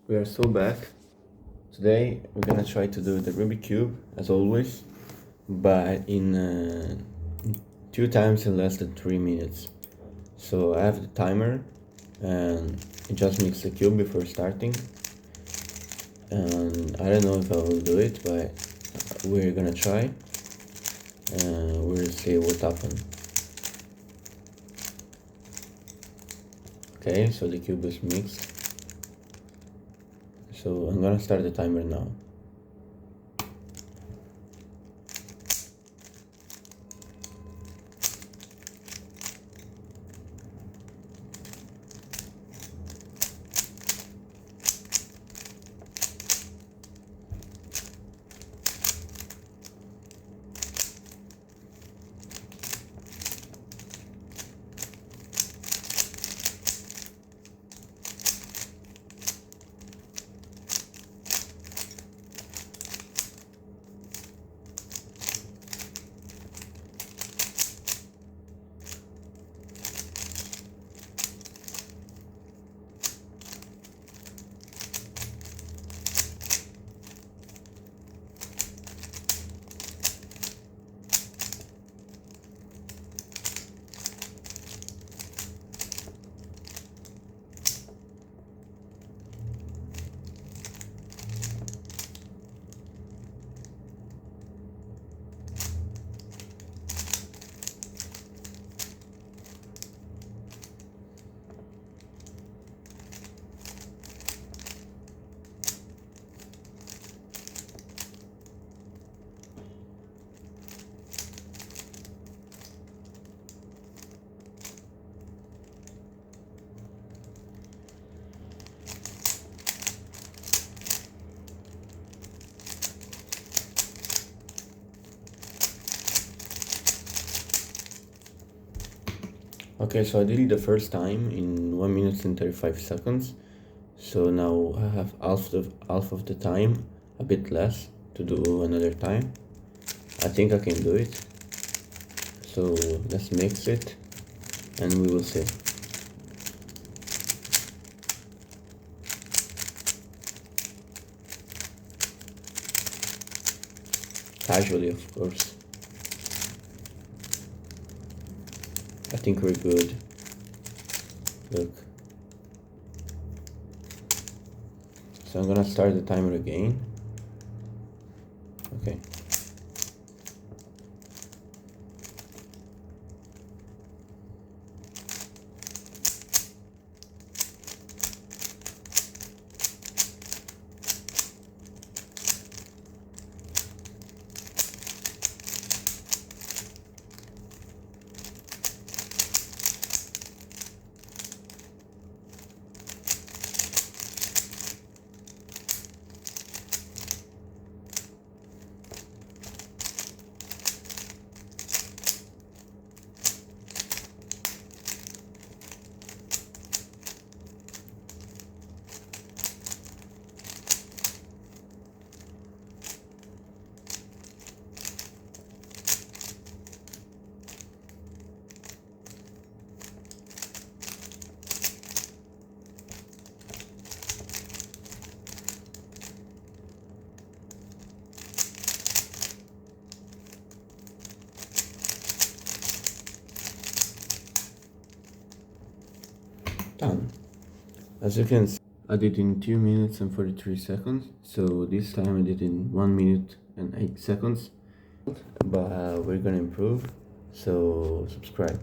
We are so back. Today we're gonna try to do the Rubik cube as always, but in 2 times in less than 3 minutes. So I have the timer and it just makes the cube before starting. And I don't know if I will do it, but we're gonna try and we'll see what happens. Okay, so the cube is mixed. So I'm gonna start the timer now. Okay, so I did it the first time in 1 minute and 35 seconds. So now I have half of the time, a bit less, to do another time. I think I can do it. So let's mix it and we will see. Casually, of course. I think we're good. Look. So I'm gonna start the timer again. Okay. Done. As you can see, I did in 2 minutes and 43 seconds. So this time I did in 1 minute and 8 seconds. But we're gonna improve. So subscribe.